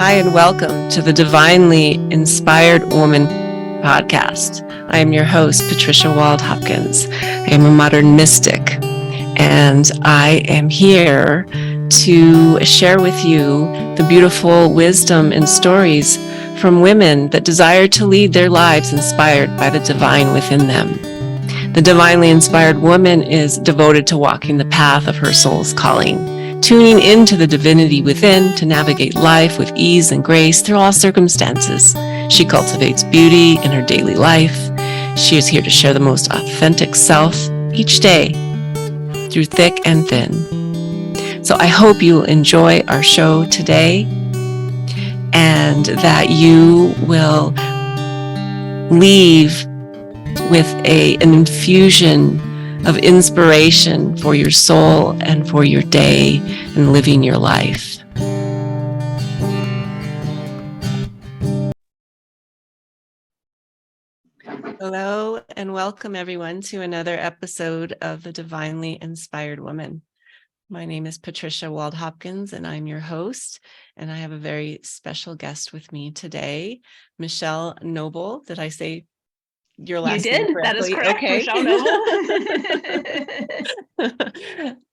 Hi, and welcome to the Divinely Inspired Woman podcast. I am your host, Patricia Wald-Hopkins. I am a modern mystic, and I am here to share with you the beautiful wisdom and stories from women that desire to lead their lives inspired by the divine within them. The divinely inspired woman is devoted to walking the path of her soul's calling, tuning into the divinity within to navigate life with ease and grace through all circumstances. She cultivates beauty in her daily life. She is here to share the most authentic self each day through thick and thin. So I hope you enjoy our show today and that you will leave with an infusion of inspiration for your soul and for your day and living your life. Hello and welcome everyone to another episode of The Divinely Inspired Woman. My name is Patricia Wald-Hopkins and I'm your host, and I have a very special guest with me today, Michelle Noble. Did I say your last name correctly? That is correct. Okay. Michelle Noble.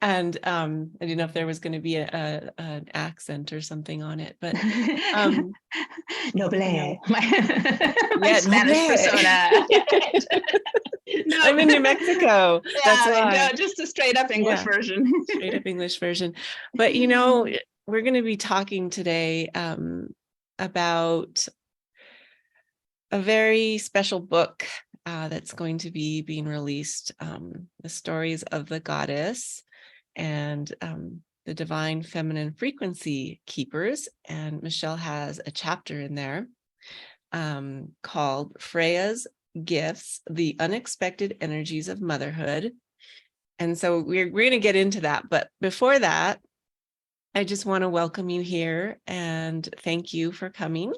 And I didn't know if there was going to be an accent or something on it, but Noble. My Noble. Spanish persona. No. I'm in New Mexico. Yeah, that's why. No, just a straight up English version. Straight up English version. But we're going to be talking today about a very special book that's going to be being released, The Stories of the Goddess and the Divine Feminine Frequency Keepers. And Michelle has a chapter in there called Freya's Gifts, The Unexpected Energies of Motherhood. And so we're going to get into that. But before that, I just want to welcome you here and thank you for coming.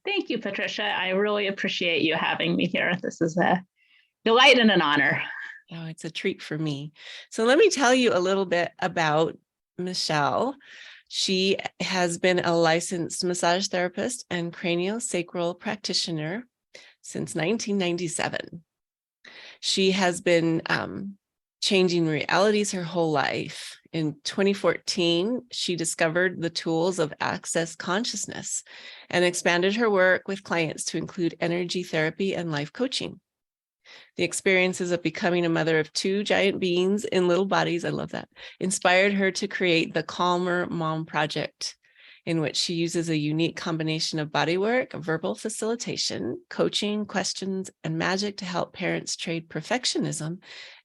Thank you, Patricia. I really appreciate you having me here. This is a delight and an honor. Oh, it's a treat for me. So let me tell you a little bit about Michelle. She has been a licensed massage therapist and craniosacral practitioner since 1997. She has been changing realities her whole life. In 2014, she discovered the tools of access consciousness and expanded her work with clients to include energy therapy and life coaching. The experiences of becoming a mother of two giant beings in little bodies, I love that, inspired her to create the Calmer Mom Project, in which she uses a unique combination of bodywork, verbal facilitation, coaching, questions, and magic to help parents trade perfectionism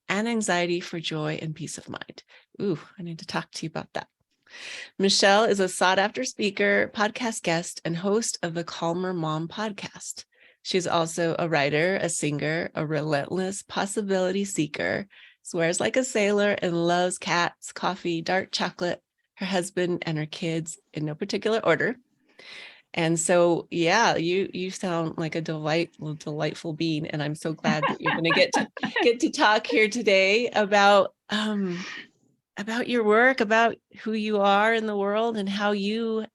and anxiety for joy and peace of mind. Ooh, I need to talk to you about that. Michelle is a sought-after speaker, podcast guest, and host of the Calmer Mom podcast. She's also a writer, a singer, a relentless possibility seeker, swears like a sailor, and loves cats, coffee, dark chocolate, her husband, and her kids in no particular order. And so, yeah, you sound like a delightful being, and I'm so glad that you're going to get to talk here today about your work, about who you are in the world, and how you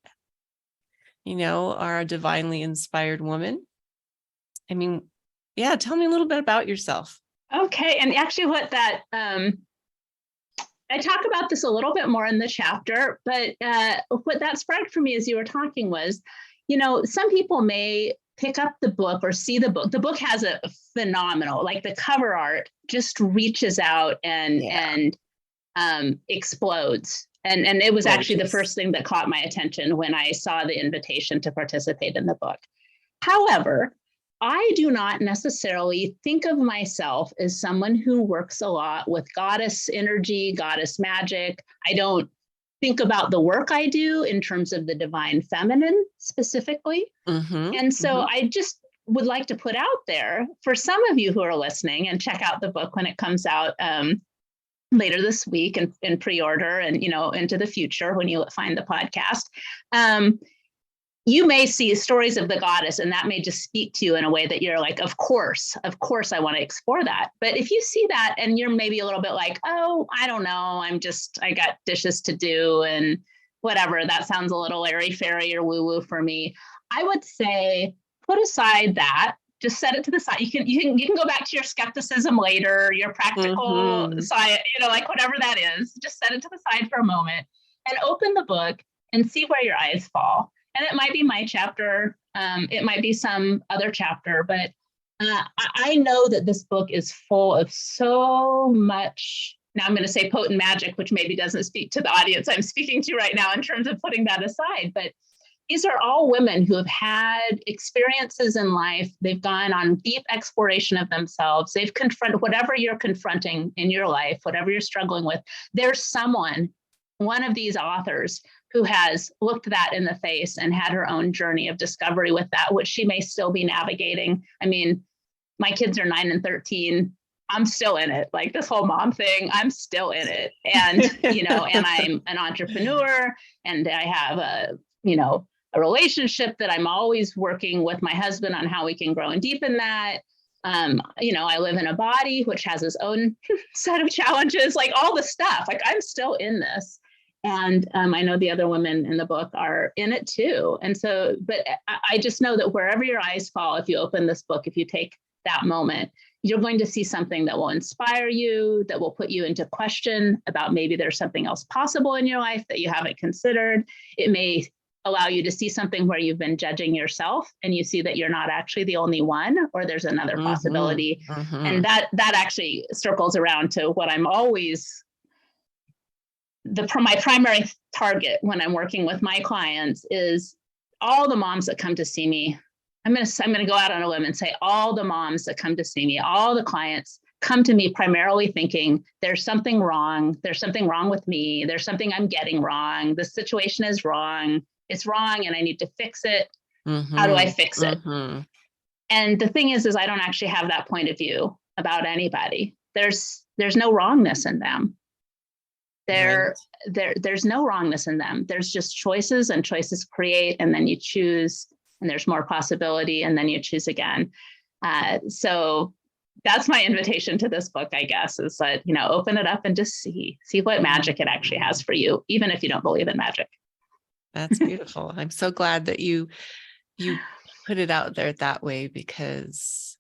are a divinely inspired woman. I mean, yeah, tell me a little bit about yourself. Okay, and actually, what that I talk about this a little bit more in the chapter, but what that sparked for me as you were talking was, some people may pick up the book or see the book. The book has a phenomenal, like the cover art just reaches out and explodes. And it was actually the first thing that caught my attention when I saw the invitation to participate in the book. However, I do not necessarily think of myself as someone who works a lot with goddess energy, goddess magic. I don't think about the work I do in terms of the divine feminine specifically. And so I just would like to put out there for some of you who are listening, and check out the book when it comes out later this week and in pre-order and, into the future when you find the podcast. You may see stories of the goddess, and that may just speak to you in a way that you're like, of course, I want to explore that. But if you see that and you're maybe a little bit like, oh, I don't know, I got dishes to do and whatever, that sounds a little airy-fairy or woo-woo for me. I would say put aside that, just set it to the side. You can go back to your skepticism later, your practical side, like whatever that is, just set it to the side for a moment and open the book and see where your eyes fall. And it might be my chapter, it might be some other chapter, but I know that this book is full of so much, now I'm going to say potent magic, which maybe doesn't speak to the audience I'm speaking to right now in terms of putting that aside, but these are all women who have had experiences in life. They've gone on deep exploration of themselves. They've confronted whatever you're confronting in your life, whatever you're struggling with. There's someone, one of these authors, who has looked that in the face and had her own journey of discovery with that, which she may still be navigating. I mean, my kids are 9 and 13. I'm still in it. Like this whole mom thing, I'm still in it. And, and I'm an entrepreneur and I have a relationship that I'm always working with my husband on how we can grow and deepen that. I live in a body which has its own set of challenges, like all the stuff, like I'm still in this. And I know the other women in the book are in it too. And so, but I just know that wherever your eyes fall, if you open this book, if you take that moment, you're going to see something that will inspire you, that will put you into question about maybe there's something else possible in your life that you haven't considered. It may allow you to see something where you've been judging yourself and you see that you're not actually the only one, or there's another possibility. And that actually circles around to what I'm always, my primary target when I'm working with my clients is all the moms that come to see me. I'm going to go out on a limb and say all the moms that come to see me, all the clients come to me primarily thinking there's something wrong. There's something wrong with me. There's something I'm getting wrong. The situation is wrong. It's wrong and I need to fix it. How do I fix it? And the thing is I don't actually have that point of view about anybody. There's no wrongness in them. There's no wrongness in them. There's just choices, and choices create, and then you choose, and there's more possibility, and then you choose again. So that's my invitation to this book, I guess, is that, open it up and just see what magic it actually has for you, even if you don't believe in magic. That's beautiful. I'm so glad that you put it out there that way, because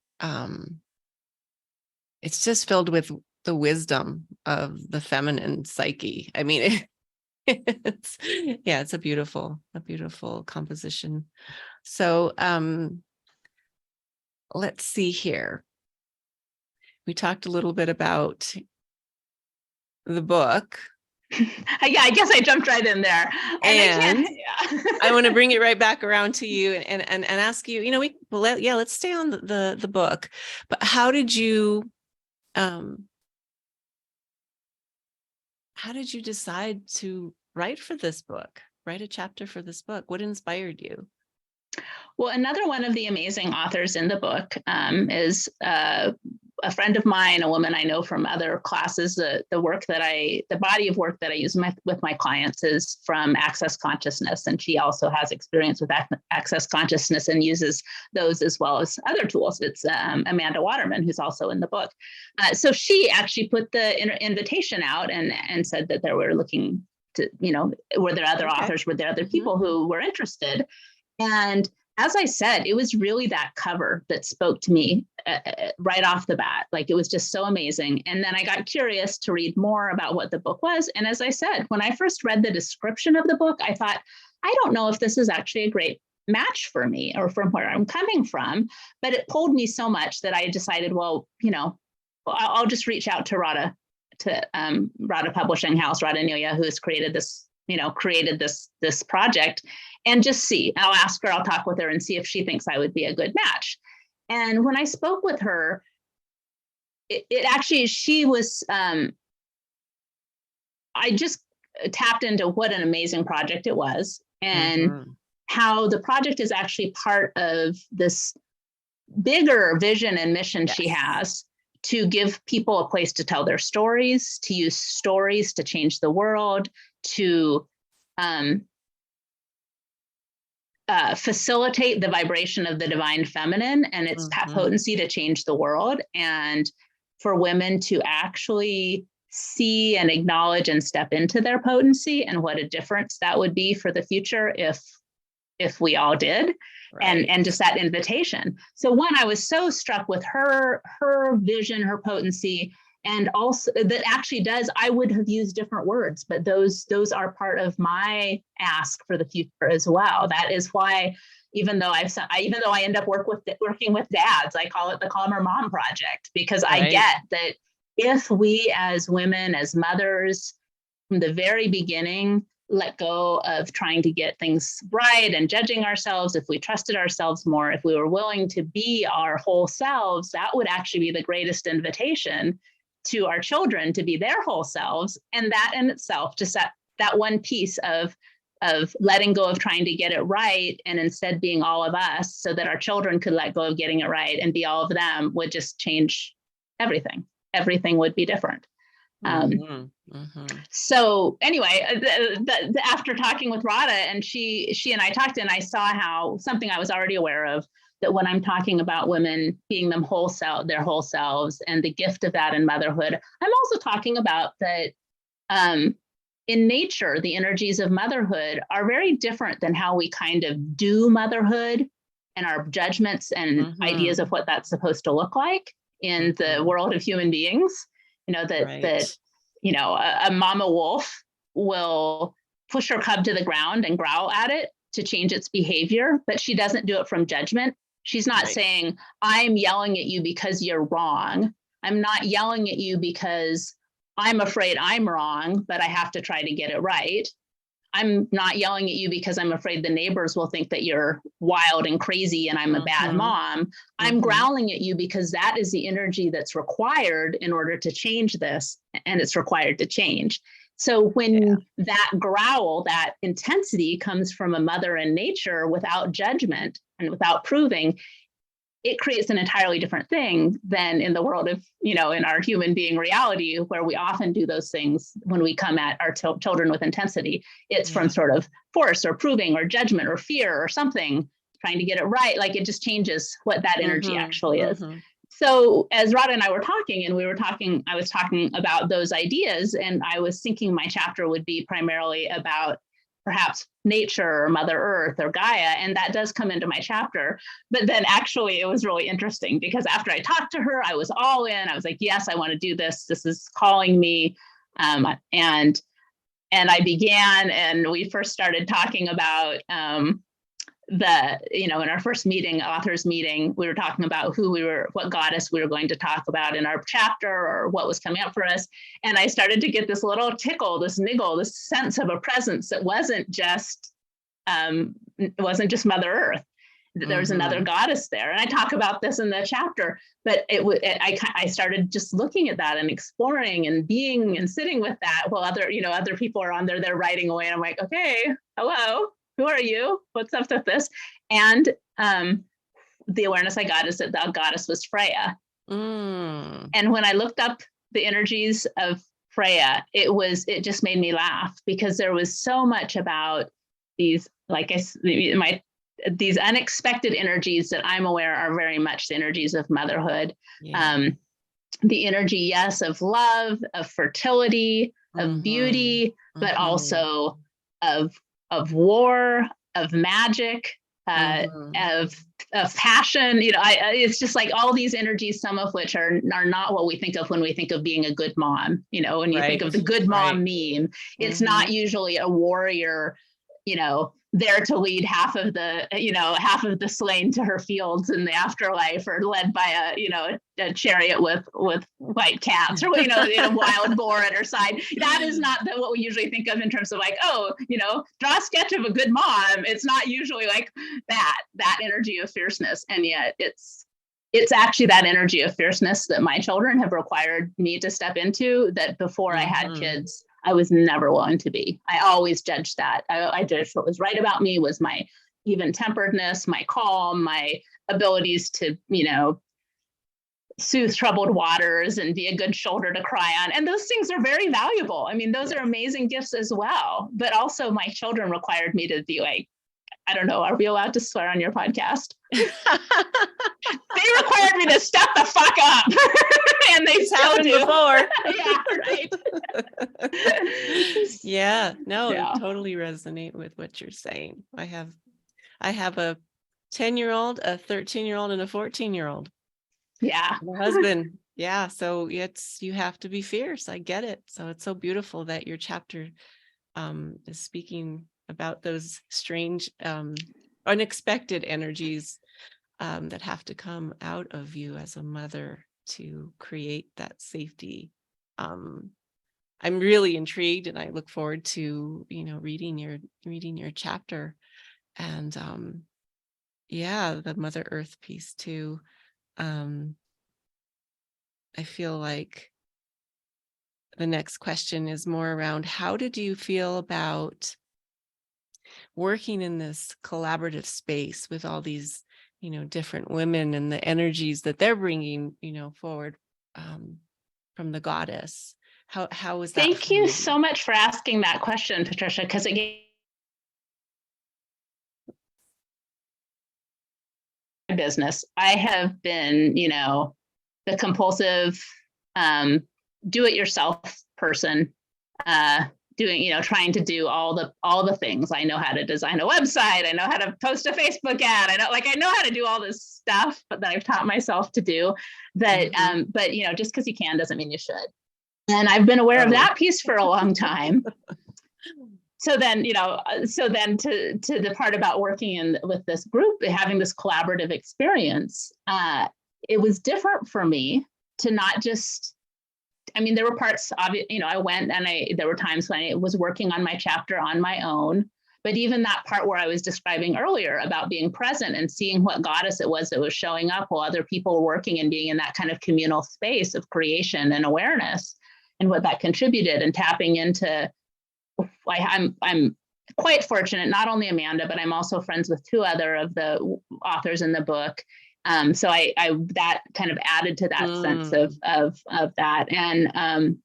it's just filled with the wisdom of the feminine psyche. I mean, it's a beautiful composition. So let's see here. We talked a little bit about the book. Yeah, I guess I jumped right in there. And I want to bring it right back around to you and ask you, let's stay on the book, but how did you decide to write a chapter for this book? What inspired you? Well, another one of the amazing authors in the book is a friend of mine, a woman I know from other classes. The body of work that I use with my clients is from Access Consciousness, and she also has experience with Access Consciousness and uses those as well as other tools. It's Amanda Waterman, who's also in the book. So she actually put the invitation out and said that they were looking to, were there other authors, were there other people who were interested? And as I said, it was really that cover that spoke to me right off the bat. Like, it was just so amazing. And then I got curious to read more about what the book was. And as I said, when I first read the description of the book, I thought, I don't know if this is actually a great match for me or from where I'm coming from. But it pulled me so much that I decided, I'll just reach out to Radhaa, Radhaa Publishing House, Radhaa Nelia, who has created this project, and just see. I'll ask her, I'll talk with her and see if she thinks I would be a good match. And when I spoke with her, she was, I just tapped into what an amazing project it was, and how the project is actually part of this bigger vision and mission she has to give people a place to tell their stories, to use stories to change the world, to facilitate the vibration of the divine feminine and its potency to change the world, and for women to actually see and acknowledge and step into their potency, and what a difference that would be for the future if we all did. Right. And just that invitation. So one, I was so struck with her vision, her potency, and also that actually does, I would have used different words, but those are part of my ask for the future as well. That is why, even though I end up working with dads, I call it the Calmer Mom Project, because I get that if we as women, as mothers, from the very beginning, let go of trying to get things right and judging ourselves, if we trusted ourselves more, if we were willing to be our whole selves, that would actually be the greatest invitation to our children to be their whole selves. And that in itself, just that one piece of letting go of trying to get it right and instead being all of us, so that our children could let go of getting it right and be all of them, would just change everything. Everything would be different. So anyway, after talking with Radhaa, and she and I talked, and I saw how something I was already aware of, that when I'm talking about women being their whole selves and the gift of that in motherhood, I'm also talking about that in nature, the energies of motherhood are very different than how we kind of do motherhood and our judgments and ideas of what that's supposed to look like in the world of human beings. You know, that you know, a mama wolf will push her cub to the ground and growl at it to change its behavior, but she doesn't do it from judgment. She's not saying, I'm yelling at you because you're wrong. I'm not yelling at you because I'm afraid I'm wrong, but I have to try to get it right. I'm not yelling at you because I'm afraid the neighbors will think that you're wild and crazy and I'm a bad mom. I'm growling at you because that is the energy that's required in order to change this, and it's required to change. So when that growl, that intensity comes from a mother in nature without judgment and without proving, it creates an entirely different thing than in the world of, you know, in our human being reality, where we often do those things when we come at our children with intensity. It's from sort of force or proving or judgment or fear or something, trying to get it right. Like, it just changes what that energy actually is. So as Radhaa and I were talking, and I was talking about those ideas, and I was thinking my chapter would be primarily about perhaps nature or Mother Earth or Gaia, and that does come into my chapter. But then actually it was really interesting, because after I talked to her, I was all in. I was like, yes, I want to do this. This is calling me. And I began, and we first started talking about in our first meeting, authors meeting, we were talking about what goddess we were going to talk about in our chapter, or what was coming up for us. And I started to get this little tickle, this niggle, this sense of a presence that wasn't just Mother Earth. There was another goddess there. And I talk about this in the chapter, but I started just looking at that and exploring and being and sitting with that while other people are on there, they're writing away. And I'm like, okay, hello. Who are you? What's up with this? And the awareness I got is that the goddess was Freya. And when I looked up the energies of Freya, it just made me laugh, because there was so much about these, these unexpected energies that I'm aware are very much the energies of motherhood. The energy, yes, of love, of fertility, of beauty, but also of war, of magic, of passion. It's just like all these energies, some of which are not what we think of when we think of being a good mom. When you think of the good mom meme, it's not usually a warrior, there to lead half of the slain to her fields in the afterlife, or led by a chariot with white cats, or a wild boar at her side. That is not what we usually think of in terms of like, draw a sketch of a good mom. It's not usually like that energy of fierceness, and yet it's actually that energy of fierceness that my children have required me to step into, that before I had kids, I was never willing to be. I always judged that. I judged what was right about me was my even-temperedness, my calm, my abilities to, soothe troubled waters and be a good shoulder to cry on. And those things are very valuable. I mean, those are amazing gifts as well. But also my children required me to be like, I don't know, are we allowed to swear on your podcast? They required me to step the fuck up. And they still do. Before. Yeah, right. Yeah, no, Yeah. totally resonate with what you're saying. I have a 10-year-old, a 13-year-old, and a 14-year-old. Yeah. My husband. Yeah. So you have to be fierce. I get it. So it's so beautiful that your chapter is speaking about those strange, unexpected energies that have to come out of you as a mother to create that safety. I'm really intrigued, and I look forward to, reading your chapter, and the Mother Earth piece too. I feel like the next question is more around, how did you feel about working in this collaborative space with all these, different women and the energies that they're bringing, forward from the goddess? How was that? Thank you so much for asking that question, Patricia, because it gave business. I have been, the compulsive do-it-yourself person, trying to do all the things. I know how to design a website. I know how to post a Facebook ad. I know how to do all this stuff, but that I've taught myself to do that. But just because you can doesn't mean you should. And I've been aware of that piece for a long time. So then, to the part about working with this group, having this collaborative experience, it was different for me to not just, there were parts of it, I went and there were times when I was working on my chapter on my own, but even that part where I was describing earlier about being present and seeing what goddess it was that was showing up while other people were working and being in that kind of communal space of creation and awareness and what that contributed, and tapping into, I'm quite fortunate, not only Amanda, but I'm also friends with two other of the authors in the book. So I that kind of added to that sense of that. And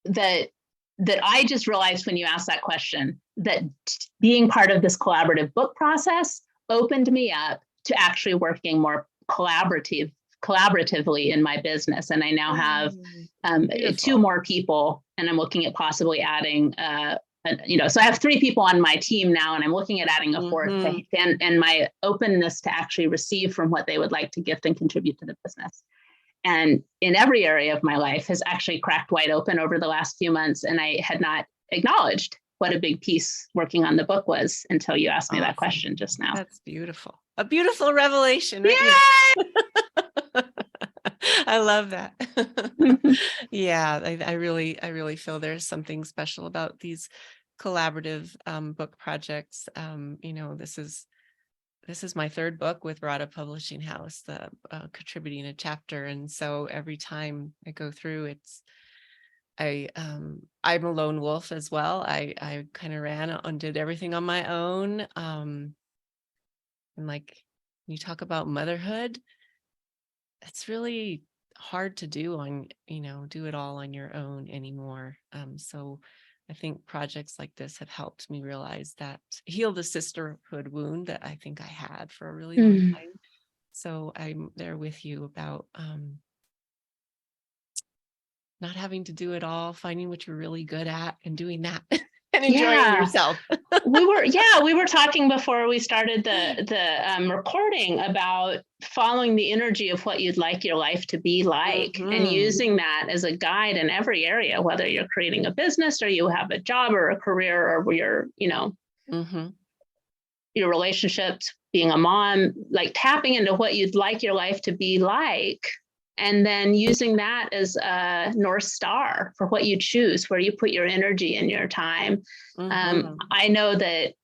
that I just realized when you asked that question, that being part of this collaborative book process opened me up to actually working more collaboratively in my business. And I now have two more people, and I'm looking at possibly adding, so I have 3 people on my team now, and I'm looking at adding a fourth, and my openness to actually receive from what they would like to gift and contribute to the business. And in every area of my life has actually cracked wide open over the last few months. And I had not acknowledged what a big piece working on the book was until you asked me that question just now. That's beautiful. A beautiful revelation. Right? I love that. Yeah, I really feel there's something special about these collaborative book projects. This is my 3rd book with Radhaa Publishing House, contributing a chapter, and so every time I go through, I'm a lone wolf as well. I kind of ran and did everything on my own. And like you talk about motherhood, it's really hard to do do it all on your own anymore. So I think projects like this have helped me realize that, heal the sisterhood wound that I think I had for a really long time. So I'm there with you about not having to do it all, finding what you're really good at and doing that. And enjoying yourself. we were talking before we started the recording about following the energy of what you'd like your life to be like, and using that as a guide in every area, whether you're creating a business or you have a job or a career, or your your relationships, being a mom, like tapping into what you'd like your life to be like. And then using that as a North Star for what you choose, where you put your energy and your time. I know that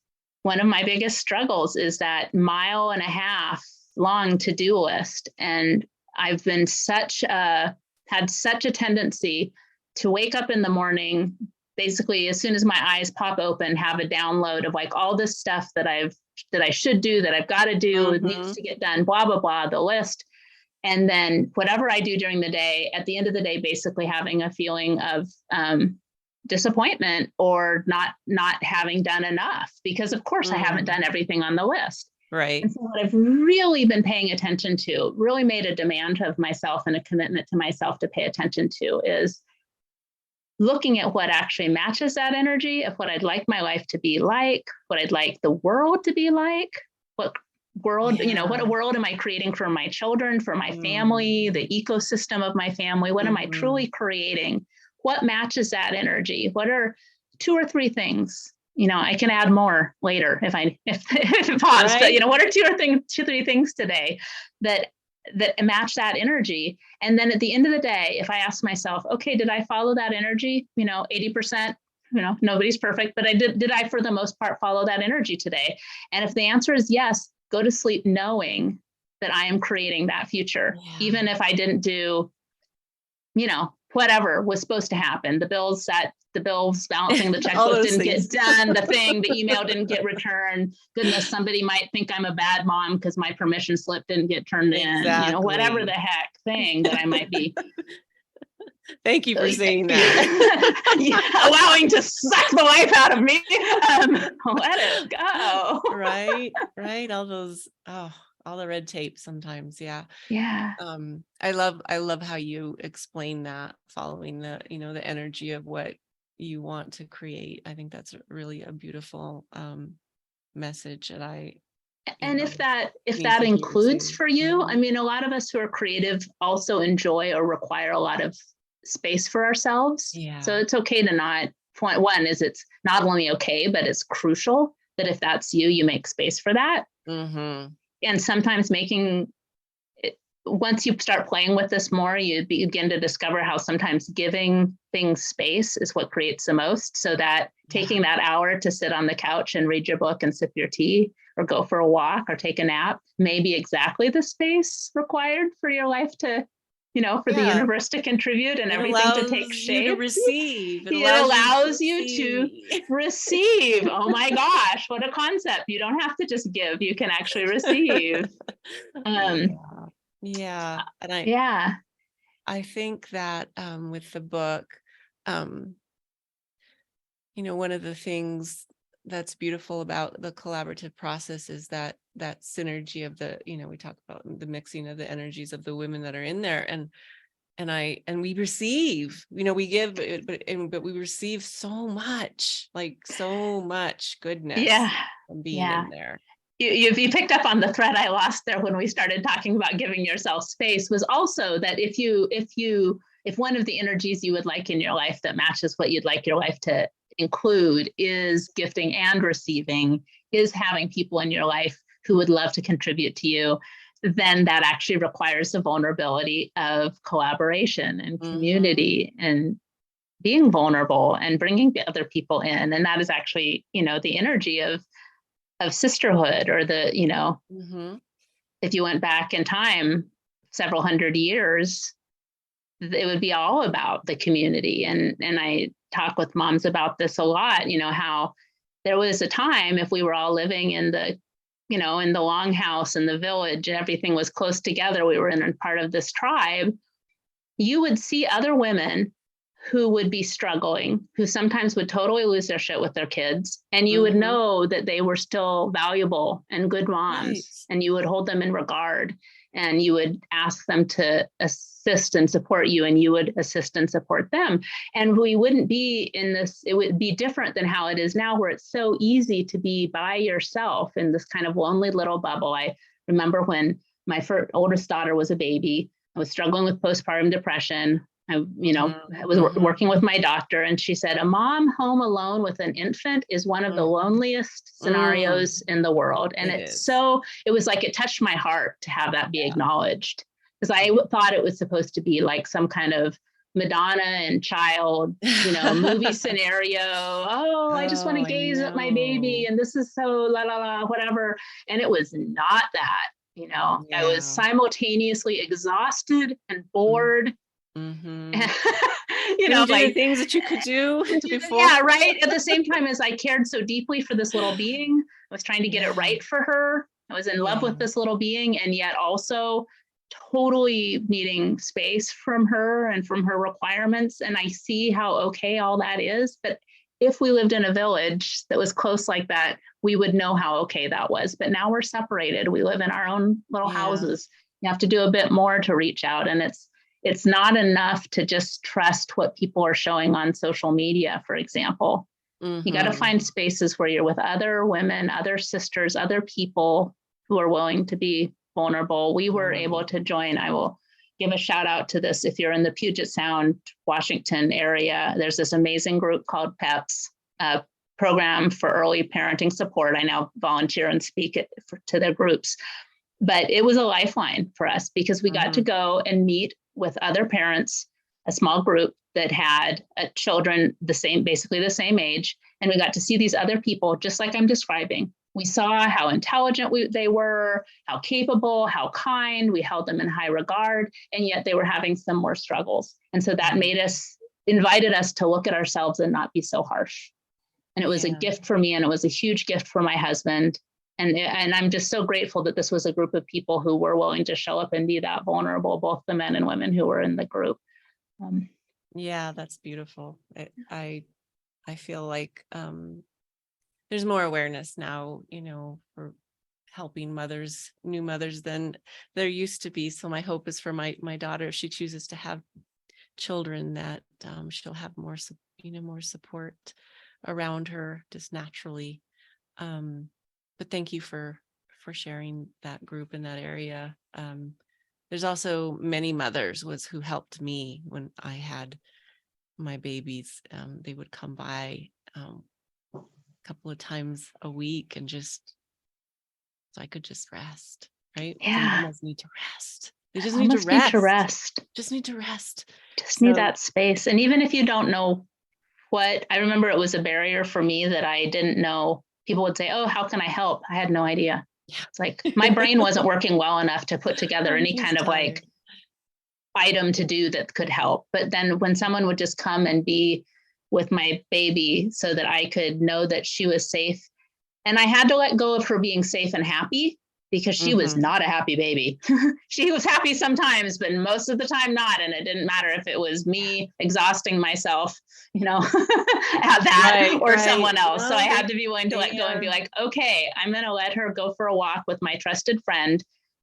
one of my biggest struggles is that 1.5 mile long to-do list. And I've been had such a tendency to wake up in the morning, basically as soon as my eyes pop open, have a download of like all this stuff that I should do, that I've got to do, needs to get done, blah, blah, blah, the list. And then whatever I do during the day, at the end of the day, basically having a feeling of disappointment or not having done enough, because of course I haven't done everything on the list. Right. And so what I've really been paying attention to, really made a demand of myself and a commitment to myself to pay attention to, is looking at what actually matches that energy of what I'd like my life to be like, what I'd like the world to be like, what world, what world am I creating for my children, for my family, the ecosystem of my family? What am I truly creating? What matches that energy? What are 2 or 3 things? I can add more later if it pops, right? But what are 2 or 3 things today that match that energy? And then at the end of the day, if I ask myself, okay, did I follow that energy? 80%, nobody's perfect, but did I for the most part follow that energy today? And if the answer is yes, go to sleep knowing that I am creating that future, even if I didn't do, whatever was supposed to happen. The bills balancing, the checkbook didn't get done, the email didn't get returned. Goodness, somebody might think I'm a bad mom because my permission slip didn't get turned in, whatever the heck thing that I might be. Thank you for saying that. Allowing to suck the life out of me. Let it go. Right. All the red tape sometimes. Yeah. I love how you explain that, following the, the energy of what you want to create. I think that's really a beautiful message that and if that includes for you, I mean, a lot of us who are creative also enjoy or require a lot of space for ourselves. So it's okay to not, point one is it's not only okay, but it's crucial that if that's you make space for that. And sometimes once you start playing with this more, you begin to discover how sometimes giving things space is what creates the most. So that taking that hour to sit on the couch and read your book and sip your tea or go for a walk or take a nap may be exactly the space required for your life to, for the universe to contribute and everything to take shape. To receive. It allows you to receive. Oh my gosh, what a concept. You don't have to just give, you can actually receive. And I think that with the book, one of the things that's beautiful about the collaborative process is that synergy of the, we talk about the mixing of the energies of the women that are in there, and we receive, we give, but we receive so much goodness from being in there. You picked up on the thread I lost there when we started talking about giving yourself space, was also that if one of the energies you would like in your life that matches what you'd like your life to include is gifting and receiving, is having people in your life who would love to contribute to you, then that actually requires the vulnerability of collaboration and community and being vulnerable and bringing the other people in. And that is actually, the energy of sisterhood, or the, if you went back in time several hundred years, it would be all about the community. And I talk with moms about this a lot, how there was a time, if we were all living in the, in the longhouse in the village and everything was close together, we were in part of this tribe, you would see other women who would be struggling, who sometimes would totally lose their shit with their kids. And you would know that they were still valuable and good moms, and you would hold them in regard, and you would ask them to assist and support you, and you would assist and support them. And we wouldn't be in this, it would be different than how it is now, where it's so easy to be by yourself in this kind of lonely little bubble. I remember when my oldest daughter was a baby, I was struggling with postpartum depression. I was working with my doctor, and she said, a mom home alone with an infant is one of the loneliest scenarios in the world. And it was like, it touched my heart to have that be acknowledged, because I thought it was supposed to be like some kind of Madonna and child, movie scenario. I just want to gaze at my baby, and this is so la la la, whatever. And it was not that, I was simultaneously exhausted and bored. Like things that you could do before. Right. At the same time as I cared so deeply for this little being, I was trying to get it right for her. I was in love with this little being, and yet also totally needing space from her and from her requirements. And I see how okay all that is. But if we lived in a village that was close like that, we would know how okay that was. But now we're separated. We live in our own little houses. You have to do a bit more to reach out. And it's not enough to just trust what people are showing on social media, for example. You got to find spaces where you're with other women, other sisters, other people who are willing to be vulnerable. We were able to join. I will give a shout out to this. If you're in the Puget Sound, Washington area, there's this amazing group called PEPS, Program for Early Parenting Support. I now volunteer and speak to their groups. But it was a lifeline for us because we got to go and meet with other parents, a small group that had children basically the same age. And we got to see these other people, just like I'm describing. We saw how intelligent they were, how capable, how kind. We held them in high regard, and yet they were having similar struggles. And so that invited us to look at ourselves and not be so harsh. And it was a gift for me, and it was a huge gift for my husband. And I'm just so grateful that this was a group of people who were willing to show up and be that vulnerable, both the men and women who were in the group. Yeah, that's beautiful. I feel like there's more awareness now, for helping new mothers than there used to be. So my hope is for my daughter, if she chooses to have children, that she'll have more support around her just naturally. But thank you for sharing that group in that area. There's also many mothers who helped me when I had my babies. They would come by a couple of times a week and so I could just rest, right? Yeah. The mamas need to rest. They just need to rest. Just need to rest. Just need that space. And even if you don't know I remember it was a barrier for me that I didn't know. People would say, "Oh, how can I help?" I had no idea. Yeah. It's like my brain wasn't working well enough to put together any kind of like item to do that could help. But then when someone would just come and be with my baby so that I could know that she was safe, and I had to let go of her being safe and happy because she was not a happy baby. She was happy sometimes, but most of the time not. And it didn't matter if it was me exhausting myself, at that or someone else. Well, so I had to be willing to let go and be like, okay, I'm going to let her go for a walk with my trusted friend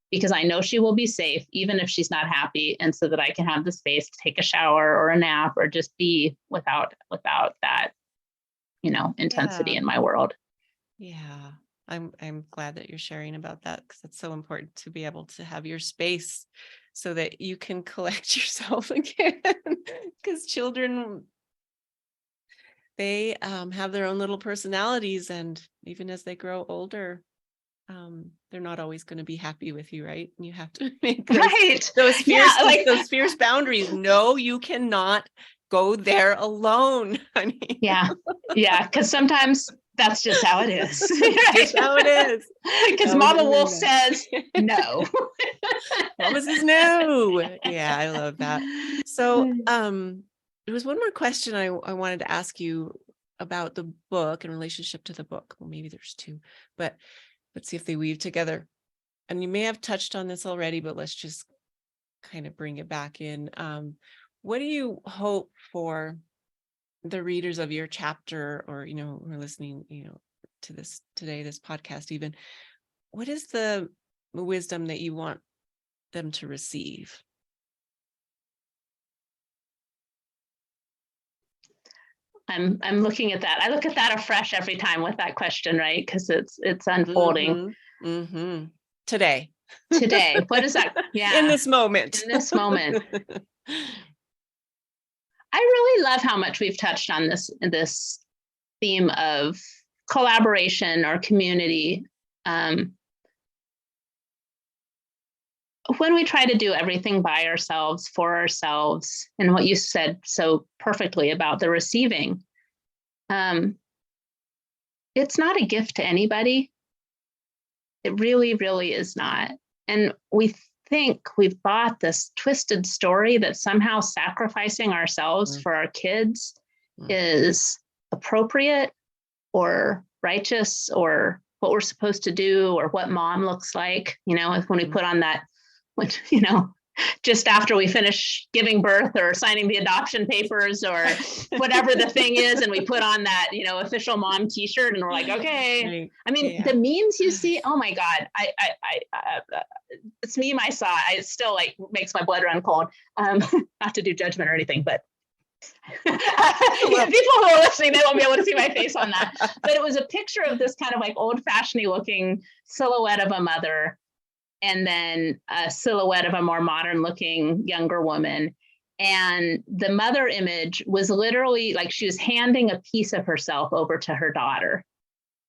because I know she will be safe, even if she's not happy. And so that I can have the space to take a shower or a nap or just be without that, intensity in my world. Yeah. I'm glad that you're sharing about that because it's so important to be able to have your space so that you can collect yourself again. Because children, they have their own little personalities, and even as they grow older, they're not always going to be happy with you, right? And you have to make those fierce boundaries. No, you cannot go there alone, honey. Yeah, because sometimes that's just how it is. Just how it is. Because Mama Wolf says no. Mama says no. Yeah, I love that. So there was one more question I wanted to ask you about the book in relationship to the book. Well, maybe there's two, but let's see if they weave together. And you may have touched on this already, but let's just kind of bring it back in. What do you hope for the readers of your chapter, or who are listening to this today, this podcast even? What is the wisdom that you want them to receive? I'm looking at that. I look at that afresh every time with that question, right? Because it's unfolding. Today. What is that? Yeah. In this moment. I really love how much we've touched on this theme of collaboration or community. When we try to do everything by ourselves, for ourselves, and what you said so perfectly about the receiving, it's not a gift to anybody. It really, really is not. And we think we've bought this twisted story that somehow sacrificing ourselves for our kids is appropriate or righteous or what we're supposed to do or what mom looks like. When we put on that which, just after we finish giving birth or signing the adoption papers or whatever the thing is, and we put on that, official mom t-shirt, and we're like, okay. Right. I mean, the memes you see, oh my God, it's meme I saw. It still like makes my blood run cold. Not to do judgment or anything, but people who are listening, they won't be able to see my face on that. But it was a picture of this kind of like old-fashioned looking silhouette of a mother, and then a silhouette of a more modern looking younger woman. And the mother image was literally like she was handing a piece of herself over to her daughter,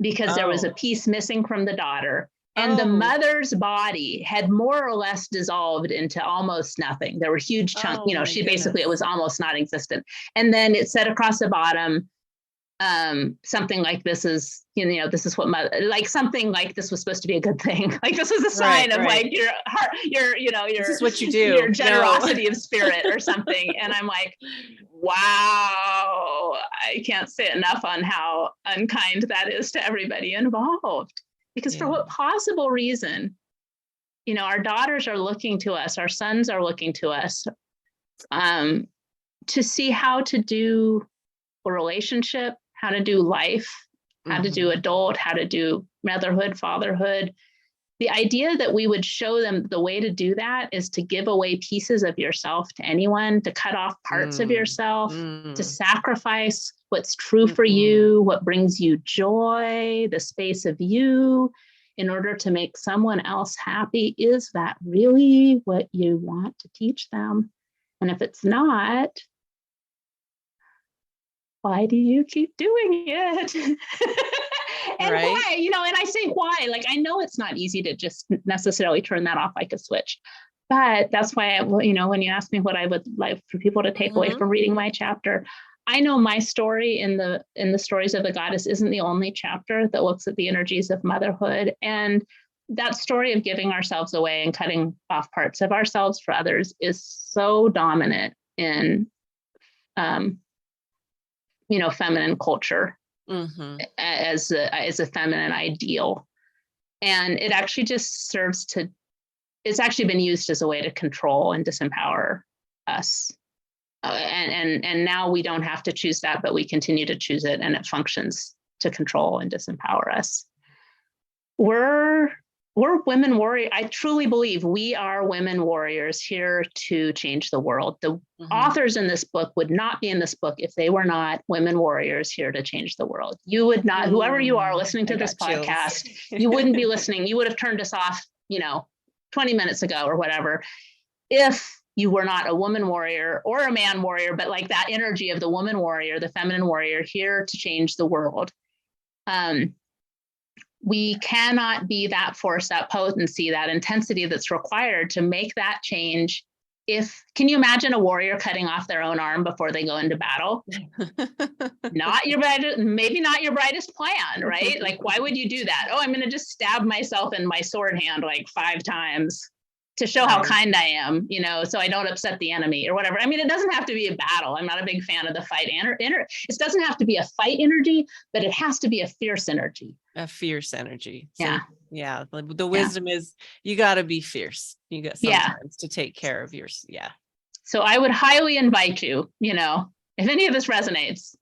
because there was a piece missing from the daughter. And the mother's body had more or less dissolved into almost nothing. There were huge chunks, she basically, it was almost non-existent. And then it said across the bottom, something like this is, this is what mother, like something like this was supposed to be a good thing. Like this was a sign of like your heart, your, this is what you do, your generosity of spirit or something. And I'm like, wow, I can't say enough on how unkind that is to everybody involved. Because for what possible reason, our daughters are looking to us, our sons are looking to us, to see how to do a relationship, how to do life, how to do adult, how to do motherhood, fatherhood. The idea that we would show them the way to do that is to give away pieces of yourself to anyone, to cut off parts of yourself, to sacrifice what's true for you, what brings you joy, the space of you, in order to make someone else happy. Is that really what you want to teach them? And if it's not, why do you keep doing it? And why, and I say why, like, I know it's not easy to just necessarily turn that off like a switch, but that's why, when you ask me what I would like for people to take away from reading my chapter, I know my story in the stories of the goddess isn't the only chapter that looks at the energies of motherhood. And that story of giving ourselves away and cutting off parts of ourselves for others is so dominant in, feminine culture as a feminine ideal. And it actually just serves to, it's actually been used as a way to control and disempower us. And now we don't have to choose that, but we continue to choose it, and it functions to control and disempower us. We're women warriors. I truly believe we are women warriors here to change the world. The authors in this book would not be in this book if they were not women warriors here to change the world. You would not, whoever you are listening to this podcast, you wouldn't be listening. You would have turned us off, 20 minutes ago or whatever, if you were not a woman warrior or a man warrior, but like that energy of the woman warrior, the feminine warrior here to change the world. We cannot be that force, that potency, that intensity that's required to make that change. Can you imagine a warrior cutting off their own arm before they go into battle? Maybe not your brightest plan, right? Like, why would you do that? Oh, I'm going to just stab myself in my sword hand like 5 times to show how kind I am, so I don't upset the enemy or whatever. I mean, it doesn't have to be a battle. I'm not a big fan of the fight. It doesn't have to be a fight energy, but it has to be a fierce energy. A fierce energy. So, yeah. The wisdom is you got to be fierce. You got sometimes to take care of yours. Yeah. So I would highly invite you, if any of this resonates,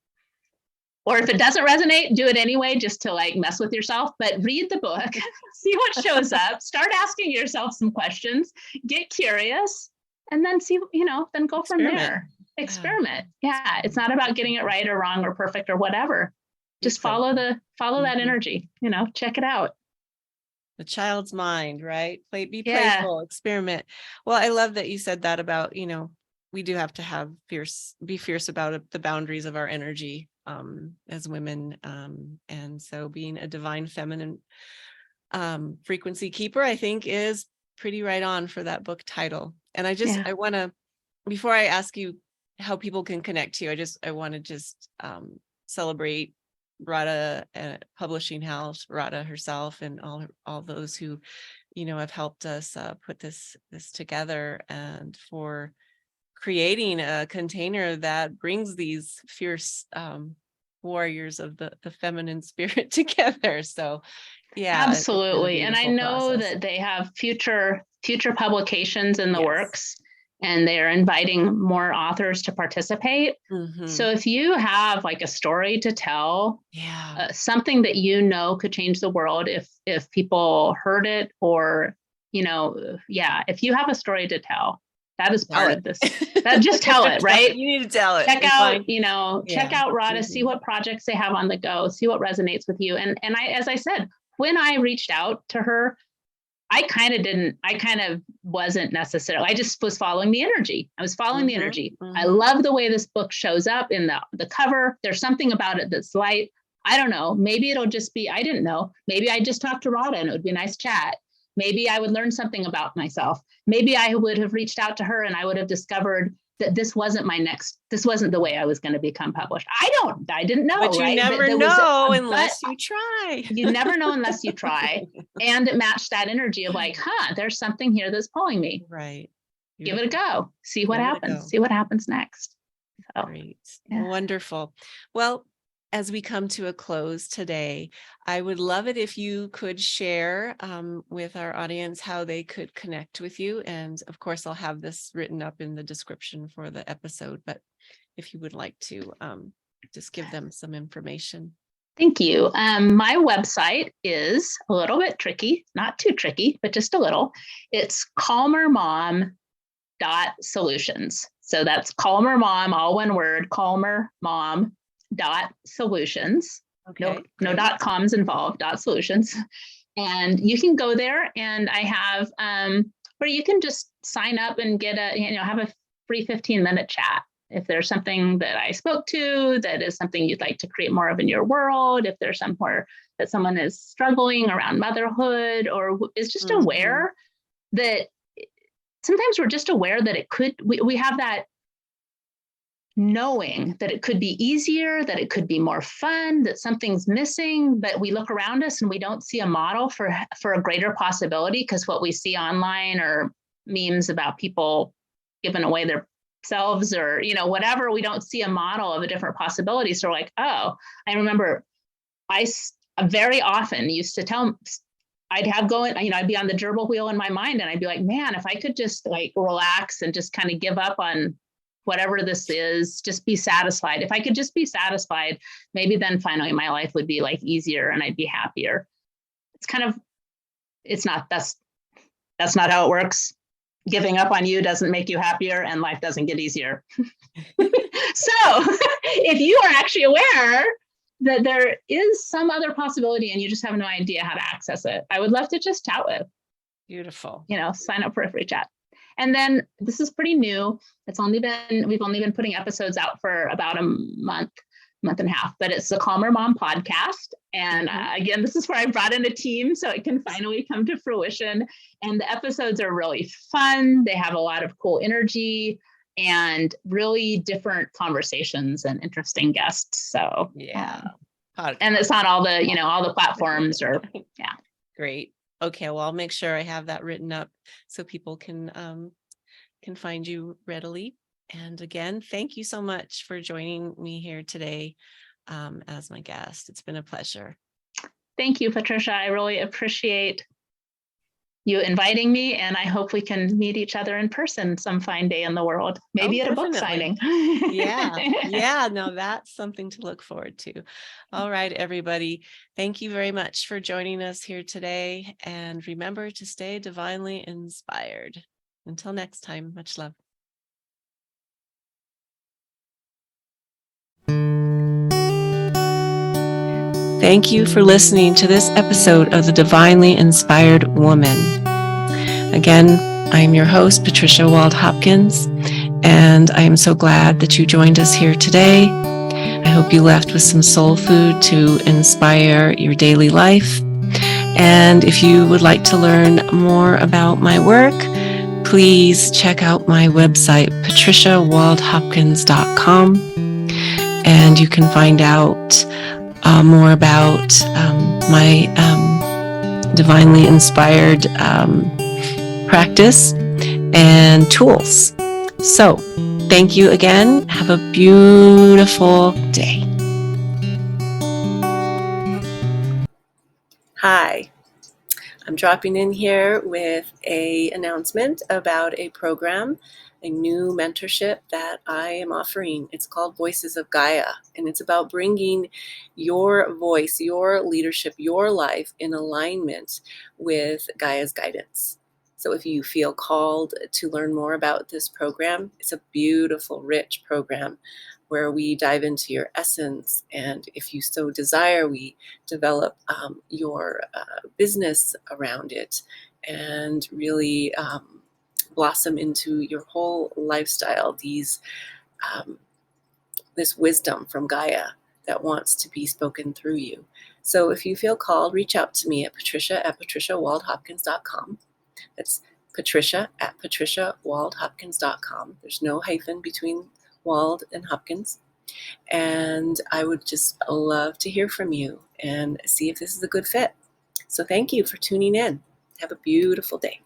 or if it doesn't resonate, do it anyway, just to like mess with yourself, but read the book, see what shows up, start asking yourself some questions, get curious, and then see, then go from there. Experiment. Yeah. It's not about getting it right or wrong or perfect or whatever. Just follow that energy, check it out. The child's mind, right? Be playful, experiment. Well, I love that you said that about, we do have to be fierce about the boundaries of our energy as women. And so being a divine feminine frequency keeper, I think, is pretty right on for that book title. And I want to, before I ask you how people can connect to you, I want to celebrate Radhaa Publishing House, Radhaa herself, and all those who, have helped us put this together, and for creating a container that brings these fierce warriors of the feminine spirit together. So yeah, absolutely. And I know that they have future publications in the works, and they're inviting more authors to participate. So if you have like a story to tell, something that could change the world if people heard it, or if you have a story to tell, that is part of this. Just tell it, right? You need to tell it. Check out, check out Radhaa, see what projects they have on the go, see what resonates with you. And as I said, when I reached out to her, I kind of wasn't necessarily, I just was following the energy. I was following the energy. I love the way this book shows up in the cover. There's something about it that's light. I don't know. Maybe it'll just be, I didn't know. Maybe I just talked to Radhaa and it would be a nice chat. Maybe I would learn something about myself. Maybe I would have reached out to her and I would have discovered that this wasn't the way I was going to become published. I didn't know. But you never know unless you try. You never know unless you try. And it matched that energy of like, there's something here that's pulling me. Right. Give it a go. See what happens. See what happens next. So, great. Yeah. Wonderful. Well, as we come to a close today, I would love it if you could share with our audience how they could connect with you. And of course, I'll have this written up in the description for the episode, but if you would like to just give them some information. Thank you. My website is a little bit tricky, not too tricky, but just a little. It's calmermom.solutions. So that's Calmer Mom, all one word, calmermom.solutions. Okay. No .coms involved, .solutions. And you can go there, and I have where you can just sign up and get have a free 15-minute chat. If there's something that I spoke to that is something you'd like to create more of in your world, if there's somewhere that someone is struggling around motherhood or is just aware that sometimes we're just aware that we have that knowing that it could be easier, that it could be more fun, that something's missing, but we look around us and we don't see a model for a greater possibility, because what we see online are memes about people giving away their selves or, whatever. We don't see a model of a different possibility. So we're like, I remember I very often used to tell, I'd be on the gerbil wheel in my mind, and I'd be like, man, if I could just like relax and just kind of give up on whatever this is, just be satisfied. If I could just be satisfied, maybe then finally my life would be like easier and I'd be happier. That's not how it works. Giving up on you doesn't make you happier, and life doesn't get easier. So if you are actually aware that there is some other possibility and you just have no idea how to access it, I would love to just chat with. Beautiful. Sign up for a free chat. And then this is pretty new. We've only been putting episodes out for about a month and a half, but it's the Calmer Mom podcast. And again, this is where I brought in a team so it can finally come to fruition. And the episodes are really fun. They have a lot of cool energy and really different conversations and interesting guests. So and it's on all the platforms Great. Okay, well, I'll make sure I have that written up so people can find you readily. And again, thank you so much for joining me here today as my guest. It's been a pleasure. Thank you, Patricia. I really appreciate you inviting me, and I hope we can meet each other in person some fine day in the world, maybe at a book signing. Yeah, no, that's something to look forward to. All right, everybody. Thank you very much for joining us here today. And remember to stay divinely inspired. Until next time, much love. Thank you for listening to this episode of The Divinely Inspired Woman. Again, I am your host, Patricia Wald-Hopkins, and I am so glad that you joined us here today. I hope you left with some soul food to inspire your daily life. And if you would like to learn more about my work, please check out my website, patriciawaldhopkins.com, and you can find out more about my divinely inspired practice and tools. So, thank you again. Have a beautiful day. Hi, I'm dropping in here with an announcement about a program, a new mentorship that I am offering. It's called Voices of Gaia, and it's about bringing your voice, your leadership, your life in alignment with Gaia's guidance. So if you feel called to learn more about this program, it's a beautiful, rich program where we dive into your essence. And if you so desire, we develop your business around it and really blossom into your whole lifestyle, this wisdom from Gaia that wants to be spoken through you. So if you feel called, reach out to me at patricia@patriciawaldhopkins.com. That's patricia@patriciawaldhopkins.com. There's no hyphen between Wald and Hopkins. And I would just love to hear from you and see if this is a good fit. So thank you for tuning in. Have a beautiful day.